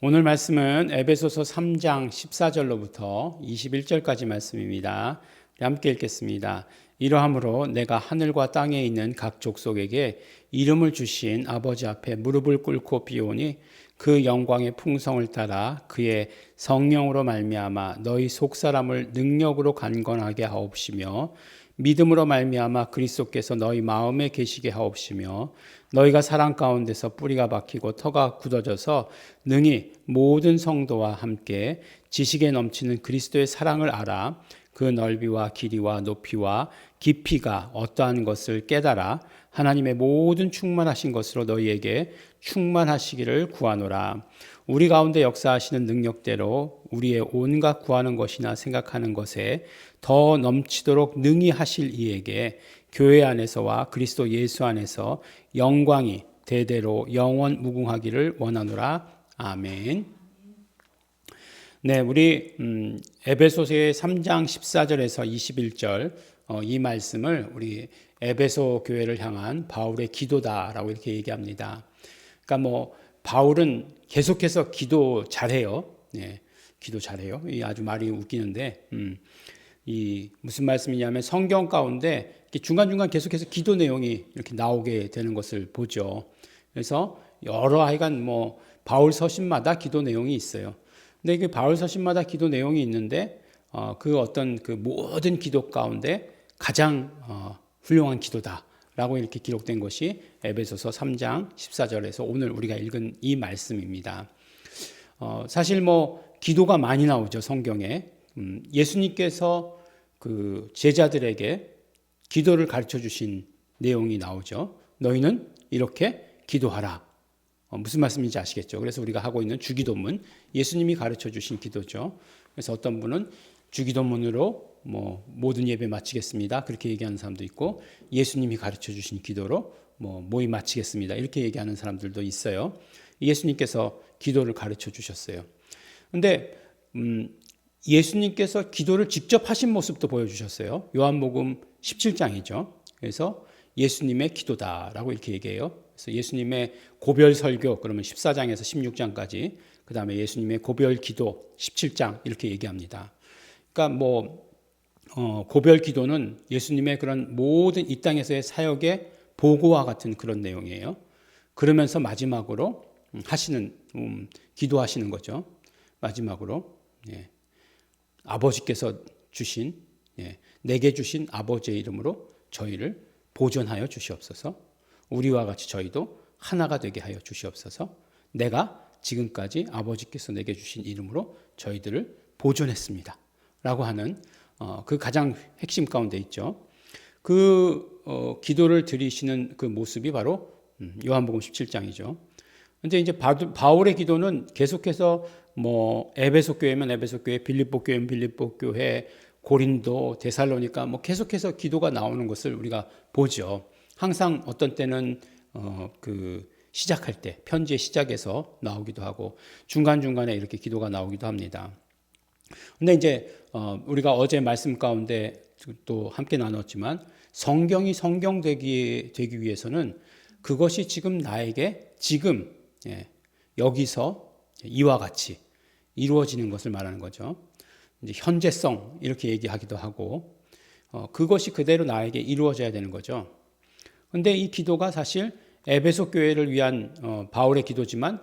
오늘 말씀은 에베소서 3장 14절로부터 21절까지 말씀입니다. 함께 읽겠습니다. 이러함으로 내가 하늘과 땅에 있는 각 족속에게 이름을 주신 아버지 앞에 무릎을 꿇고 비오니 그 영광의 풍성을 따라 그의 성령으로 말미암아 너희 속사람을 능력으로 강건하게 하옵시며 믿음으로 말미암아 그리스도께서 너희 마음에 계시게 하옵시며 너희가 사랑 가운데서 뿌리가 박히고 터가 굳어져서 능히 모든 성도와 함께 지식에 넘치는 그리스도의 사랑을 알아 그 넓이와 길이와 높이와 깊이가 어떠한 것을 깨달아 하나님의 모든 충만하신 것으로 너희에게 충만하시기를 구하노라. 우리 가운데 역사하시는 능력대로 우리의 온갖 구하는 것이나 생각하는 것에 더 넘치도록 능히 하실 이에게 교회 안에서와 그리스도 예수 안에서 영광이 대대로 영원 무궁하기를 원하노라. 아멘. 네, 우리 에베소서의 3장 14절에서 21절 이 말씀을 우리 에베소 교회를 향한 바울의 기도다라고 이렇게 얘기합니다. 그러니까 뭐 바울은 계속해서 기도 잘해요. 네, 기도 잘해요. 이 아주 말이 웃기는데 이 무슨 말씀이냐면 성경 가운데 중간중간 계속해서 기도 내용이 이렇게 나오게 되는 것을 보죠. 그래서 여러 하여간 뭐 바울 서신마다 기도 내용이 있어요. 근데 그 바울 서신마다 기도 내용이 있는데 그 어떤 그 모든 기도 가운데 가장 훌륭한 기도다라고 이렇게 기록된 것이 에베소서 3장 14절에서 오늘 우리가 읽은 이 말씀입니다. 사실 뭐 기도가 많이 나오죠, 성경에. 예수님께서 그 제자들에게 기도를 가르쳐 주신 내용이 나오죠. 너희는 이렇게 기도하라. 무슨 말씀인지 아시겠죠? 그래서 우리가 하고 있는 주기도문, 예수님이 가르쳐 주신 기도죠. 그래서 어떤 분은 주기도문으로 뭐 모든 예배 마치겠습니다. 그렇게 얘기하는 사람도 있고, 예수님이 가르쳐 주신 기도로 뭐 모임 마치겠습니다. 이렇게 얘기하는 사람들도 있어요. 예수님께서 기도를 가르쳐 주셨어요. 근데 예수님께서 기도를 직접 하신 모습도 보여주셨어요. 요한복음 17장이죠. 그래서 예수님의 기도다라고 이렇게 얘기해요. 그래서 예수님의 고별 설교, 그러면 14장에서 16장까지, 그 다음에 예수님의 고별 기도 17장 이렇게 얘기합니다. 그러니까 뭐 고별 기도는 예수님의 그런 모든 이 땅에서의 사역의 보고와 같은 그런 내용이에요. 그러면서 마지막으로 하시는 기도하시는 거죠. 마지막으로 아버지께서 주신 내게 주신 아버지의 이름으로 저희를 보존하여 주시옵소서. 우리와 같이 저희도 하나가 되게 하여 주시옵소서. 내가 지금까지 아버지께서 내게 주신 이름으로 저희들을 보존했습니다. 라고 하는 그 가장 핵심 가운데 있죠. 그 기도를 드리시는 그 모습이 바로 요한복음 17장이죠. 근데 이제 바울의 기도는 계속해서 뭐 에베소 교회면 에베소 교회, 빌립보 교회면 빌립보 교회, 고린도, 데살로니가 뭐 계속해서 기도가 나오는 것을 우리가 보죠. 항상 어떤 때는 그 시작할 때 편지의 시작에서 나오기도 하고 중간중간에 이렇게 기도가 나오기도 합니다. 근데 이제 우리가 어제 말씀 가운데 또 함께 나눴지만 성경이 성경되기 위해서는 그것이 지금 나에게 지금 여기서 이와 같이 이루어지는 것을 말하는 거죠. 이제 현재성 이렇게 얘기하기도 하고 그것이 그대로 나에게 이루어져야 되는 거죠. 그런데 이 기도가 사실 에베소 교회를 위한 바울의 기도지만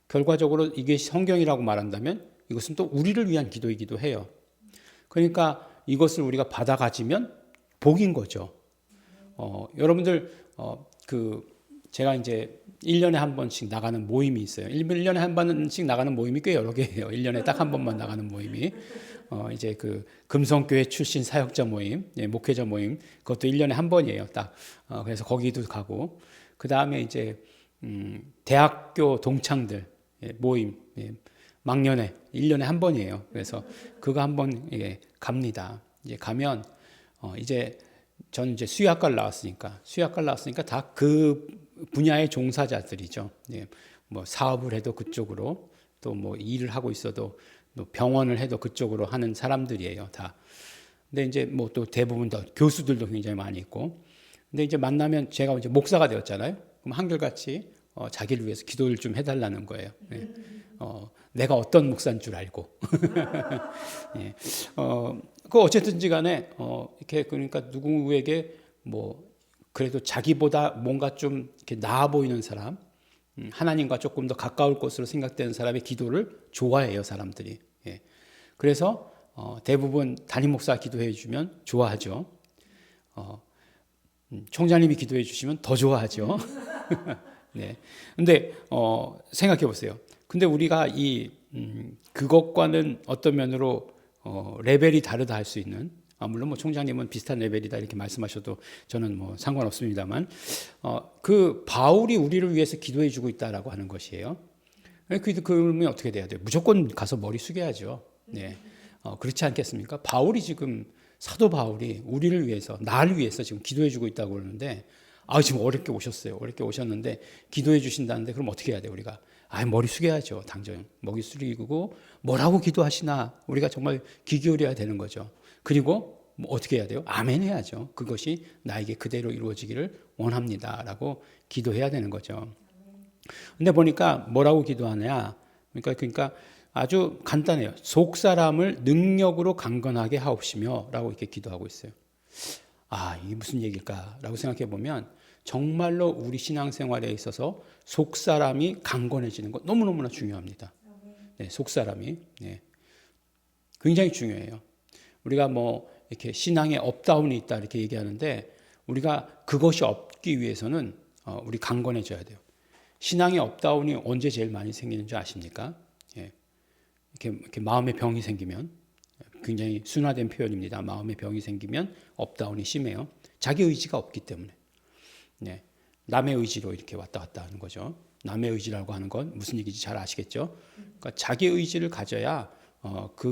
결과적으로 이게 성경이라고 말한다면 이것은 또 우리를 위한 기도이기도 해요. 그러니까 이것을 우리가 받아 가지면 복인 거죠. 여러분들 제가 이제 1년에 한 번씩 나가는 모임이 있어요. 1년에 한 번씩 나가는 모임이 꽤 여러 개예요. 1년에 딱 한 번만 나가는 모임이. 이제 그 금성교회 출신 사역자 모임, 목회자 모임, 그것도 1년에 한 번이에요. 딱. 그래서 거기도 가고. 그 다음에 이제, 대학교 동창들 모임, 막년에 1년에 한 번이에요. 그래서 그거 한 번 갑니다. 이제 가면, 저는 이제 수의학과를 나왔으니까 다 그 분야의 종사자들이죠. 뭐 사업을 해도 그쪽으로, 또 뭐 일을 하고 있어도 또 병원을 해도 그쪽으로 하는 사람들이에요, 다. 근데 이제 뭐 또 대부분 더 교수들도 굉장히 많이 있고. 근데 이제 만나면 제가 이제 목사가 되었잖아요. 그럼 한결같이 자기를 위해서 기도를 좀 해달라는 거예요. 네. 내가 어떤 목사인 줄 알고. 예. 그 어쨌든지 간에 이렇게 그러니까 누구에게 뭐 그래도 자기보다 뭔가 좀 이렇게 나아 보이는 사람, 하나님과 조금 더 가까울 것으로 생각되는 사람의 기도를 좋아해요, 사람들이. 예. 그래서 대부분 담임 목사 기도해 주면 좋아하죠. 총장님이 기도해 주시면 더 좋아하죠. 네. 근데 생각해 보세요. 근데 우리가 그것과는 어떤 면으로 레벨이 다르다 할 수 있는, 물론 뭐 총장님은 비슷한 레벨이다 이렇게 말씀하셔도 저는 뭐 상관없습니다만, 그 바울이 우리를 위해서 기도해 주고 있다라고 하는 것이에요. 그러면 어떻게 돼야 돼요? 무조건 가서 머리 숙여야죠. 네. 그렇지 않겠습니까? 사도 바울이 우리를 위해서, 나를 위해서 지금 기도해 주고 있다고 그러는데, 지금 어렵게 오셨어요. 어렵게 오셨는데 기도해 주신다는데 그럼 어떻게 해야 돼요, 우리가? 머리 숙여야죠. 당장 머리 숙이고 뭐라고 기도하시나 우리가 정말 귀 기울여야 되는 거죠. 그리고 뭐 어떻게 해야 돼요? 아멘 해야죠. 그것이 나에게 그대로 이루어지기를 원합니다라고 기도해야 되는 거죠. 근데 보니까 뭐라고 기도하냐? 그러니까 아주 간단해요. 속 사람을 능력으로 강건하게 하옵시며라고 이렇게 기도하고 있어요. 이게 무슨 얘기일까라고 생각해 보면 정말로 우리 신앙생활에 있어서 속 사람이 강건해지는 것 너무너무나 중요합니다. 네, 속 사람이 굉장히 중요해요. 우리가 뭐 이렇게 신앙에 업다운이 있다 이렇게 얘기하는데 우리가 그것이 없기 위해서는 우리 강건해져야 돼요. 신앙의 업다운이 언제 제일 많이 생기는 줄 아십니까? 이렇게 마음의 병이 생기면, 굉장히 순화된 표현입니다. 마음의 병이 생기면 업다운이 심해요. 자기 의지가 없기 때문에. 네. 남의 의지로 이렇게 왔다 갔다 하는 거죠. 남의 의지라고 하는 건 무슨 얘기인지 잘 아시겠죠? 그러니까 자기 의지를 가져야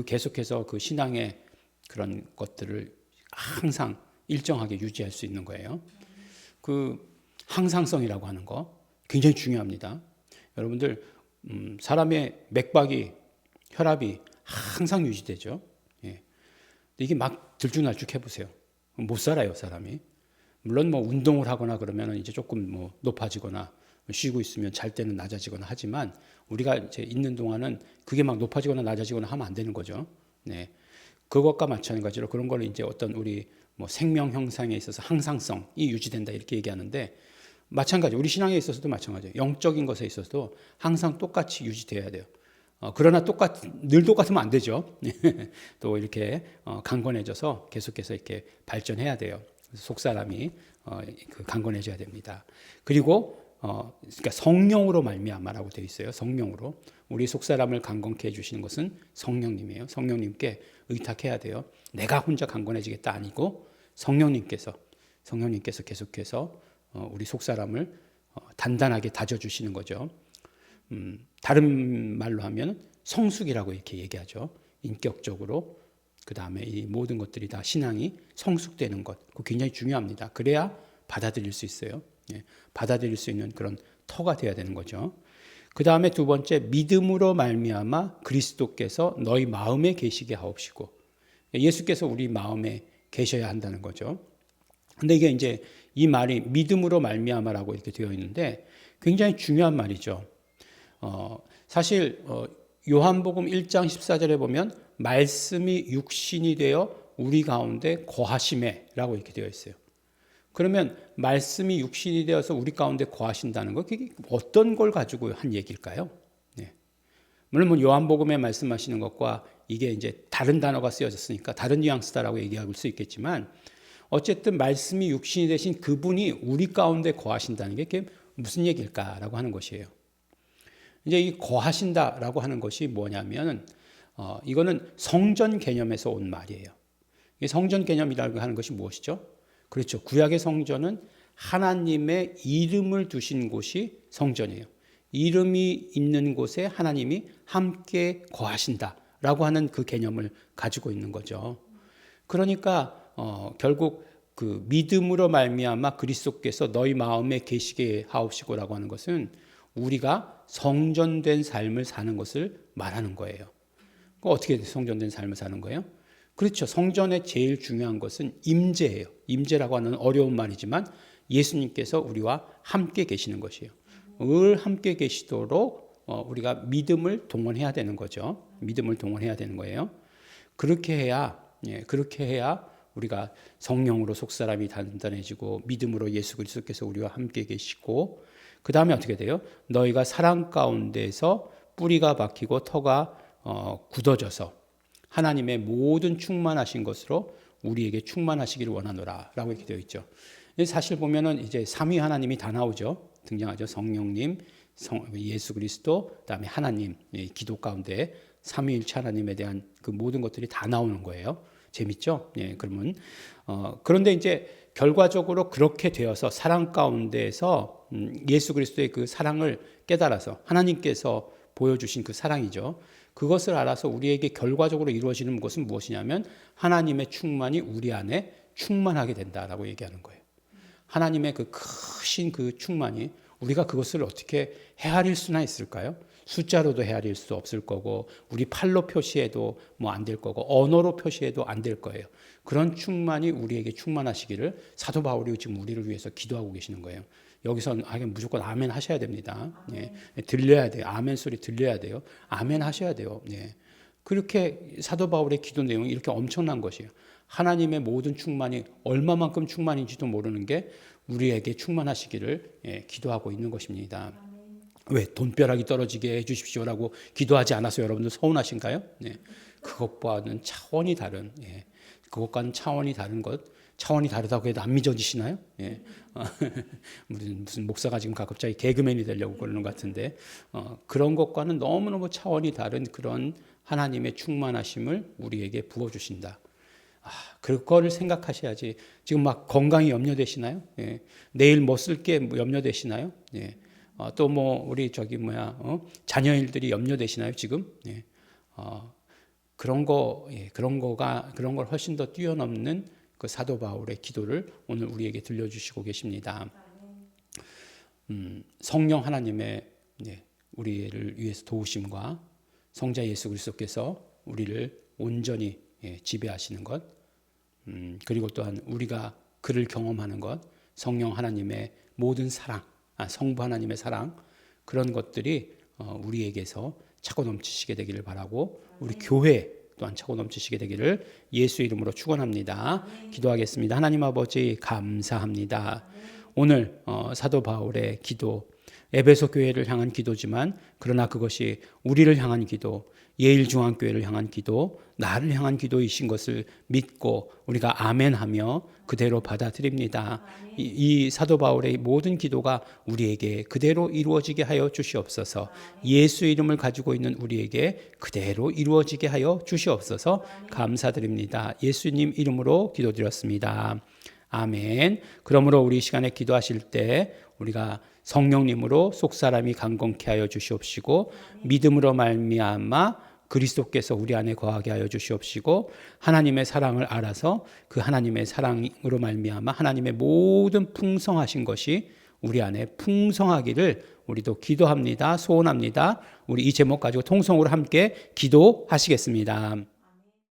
계속해서 그 신앙의 그런 것들을 항상 일정하게 유지할 수 있는 거예요. 그 항상성이라고 하는 거 굉장히 중요합니다. 여러분들 사람의 맥박이, 혈압이 항상 유지되죠. 예. 이게 막 들쭉날쭉 해보세요. 못 살아요, 사람이. 물론 뭐 운동을 하거나 그러면 이제 조금 뭐 높아지거나 쉬고 있으면 잘 때는 낮아지거나 하지만 우리가 이제 있는 동안은 그게 막 높아지거나 낮아지거나 하면 안 되는 거죠. 네. 그것과 마찬가지로 그런 걸 이제 어떤 우리 뭐 생명 형상에 있어서 항상성이 유지된다 이렇게 얘기하는데 마찬가지, 우리 신앙에 있어서도 마찬가지예요. 영적인 것에 있어서도 항상 똑같이 유지돼야 돼요. 그러나 늘 똑같으면 안 되죠. 또 이렇게 강건해져서 계속해서 이렇게 발전해야 돼요. 속 사람이 강건해져야 됩니다. 그리고 그러니까 성령으로 말미암아라고 되어 있어요. 성령으로 우리 속 사람을 강건케 해주시는 것은 성령님이에요. 성령님께 의탁해야 돼요. 내가 혼자 강건해지겠다 아니고 성령님께서 계속해서 우리 속 사람을 단단하게 다져주시는 거죠. 다른 말로 하면 성숙이라고 이렇게 얘기하죠. 인격적으로. 그 다음에 이 모든 것들이 다 신앙이 성숙되는 것, 그거 굉장히 중요합니다. 그래야 받아들일 수 있어요. 받아들일 수 있는 그런 터가 돼야 되는 거죠. 그 다음에 두 번째, 믿음으로 말미암아 그리스도께서 너희 마음에 계시게 하옵시고, 예수께서 우리 마음에 계셔야 한다는 거죠. 근데 이게 이제 이 말이 믿음으로 말미암아라고 이렇게 되어 있는데 굉장히 중요한 말이죠. 사실 요한복음 1장 14절에 보면 말씀이 육신이 되어 우리 가운데 거하심에라고 이렇게 되어 있어요. 그러면 말씀이 육신이 되어서 우리 가운데 거하신다는 거, 그게 어떤 걸 가지고 한 얘기일까요? 네. 물론 뭐 요한복음에 말씀하시는 것과 이게 이제 다른 단어가 쓰여졌으니까 다른 뉘앙스다라고 얘기할 수 있겠지만 어쨌든 말씀이 육신이 되신 그분이 우리 가운데 거하신다는 게 그게 무슨 얘기일까라고 하는 것이에요. 이제 이 거하신다라고 하는 것이 뭐냐면 이거는 성전 개념에서 온 말이에요. 이 성전 개념이라고 하는 것이 무엇이죠? 그렇죠. 구약의 성전은 하나님의 이름을 두신 곳이 성전이에요. 이름이 있는 곳에 하나님이 함께 거하신다라고 하는 그 개념을 가지고 있는 거죠. 그러니까 결국 그 믿음으로 말미암아 그리스도께서 너희 마음에 계시게 하옵시고라고 하는 것은 우리가 성전된 삶을 사는 것을 말하는 거예요. 어떻게 성전된 삶을 사는 거예요? 그렇죠. 성전의 제일 중요한 것은 임재예요. 임재라고 하는 어려운 말이지만 예수님께서 우리와 함께 계시는 것이에요. 늘 함께 계시도록 우리가 믿음을 동원해야 되는 거죠. 믿음을 동원해야 되는 거예요. 그렇게 해야 우리가 성령으로 속사람이 단단해지고 믿음으로 예수 그리스도께서 우리와 함께 계시고 그 다음에 어떻게 돼요? 너희가 사랑 가운데서 뿌리가 박히고 터가 굳어져서 하나님의 모든 충만하신 것으로 우리에게 충만하시기를 원하노라 라고 이렇게 되어 있죠. 사실 보면은 이제 삼위 하나님이 다 나오죠. 등장하죠. 성령님, 예수 그리스도, 그다음에 하나님, 기도 가운데 삼위일체 하나님에 대한 그 모든 것들이 다 나오는 거예요. 재밌죠? 그러면 그런데 이제 결과적으로 그렇게 되어서 사랑 가운데에서 예수 그리스도의 그 사랑을 깨달아서 하나님께서 보여주신 그 사랑이죠. 그것을 알아서 우리에게 결과적으로 이루어지는 것은 무엇이냐면 하나님의 충만이 우리 안에 충만하게 된다라고 얘기하는 거예요. 하나님의 그 크신 그 충만이 우리가 그것을 어떻게 헤아릴 수나 있을까요? 숫자로도 헤아릴 수 없을 거고 우리 팔로 표시해도 뭐 안 될 거고 언어로 표시해도 안 될 거예요. 그런 충만이 우리에게 충만하시기를 사도 바울이 지금 우리를 위해서 기도하고 계시는 거예요. 여기서 무조건 아멘 하셔야 됩니다. 들려야 돼요. 아멘 소리 들려야 돼요. 아멘 하셔야 돼요. 그렇게 사도 바울의 기도 내용이 이렇게 엄청난 것이에요. 하나님의 모든 충만이 얼마만큼 충만인지도 모르는 게 우리에게 충만하시기를 기도하고 있는 것입니다. 왜 돈벼락이 떨어지게 해주십시오라고 기도하지 않아서 여러분들 서운하신가요? 그것과는 차원이 다른 그것과는 차원이 다른 것 차원이 다르다고 해도 안 믿어지시나요? 무슨 목사가 지금 갑자기 개그맨이 되려고 그러는 것 같은데 그런 것과는 너무너무 차원이 다른 그런 하나님의 충만하심을 우리에게 부어주신다. 그거를 생각하셔야지. 지금 막 건강이 염려되시나요? 내일 뭐 쓸 게 염려되시나요? 또 뭐 우리 자녀 일들이 염려되시나요? 지금? 그런 걸 훨씬 더 뛰어넘는 그 사도 바울의 기도를 오늘 우리에게 들려주시고 계십니다. 성령 하나님의 우리를 위해서 도우심과 성자 예수 그리스도께서 우리를 온전히 지배하시는 것, 그리고 또한 우리가 그를 경험하는 것, 성령 하나님의 모든 사랑, 성부 하나님의 사랑, 그런 것들이 우리에게서 차고 넘치시게 되기를 바라고 우리 교회 또한 차고 넘치시게 되기를 예수 이름으로 축원합니다. 기도하겠습니다. 하나님 아버지 감사합니다. 오늘 사도 바울의 기도, 에베소 교회를 향한 기도지만 그러나 그것이 우리를 향한 기도, 예일중앙교회를 향한 기도, 나를 향한 기도이신 것을 믿고 우리가 아멘하며 그대로 받아들입니다. 이 사도 바울의 모든 기도가 우리에게 그대로 이루어지게 하여 주시옵소서. 예수 이름을 가지고 있는 우리에게 그대로 이루어지게 하여 주시옵소서. 감사드립니다. 예수님 이름으로 기도드렸습니다. 아멘. 그러므로 우리 시간에 기도하실 때 우리가 성령님으로 속사람이 강건케 하여 주시옵시고 믿음으로 말미암아 그리스도께서 우리 안에 거하게 하여 주시옵시고 하나님의 사랑을 알아서 그 하나님의 사랑으로 말미암아 하나님의 모든 풍성하신 것이 우리 안에 풍성하기를 우리도 기도합니다. 소원합니다. 우리 이 제목 가지고 통성으로 함께 기도하시겠습니다.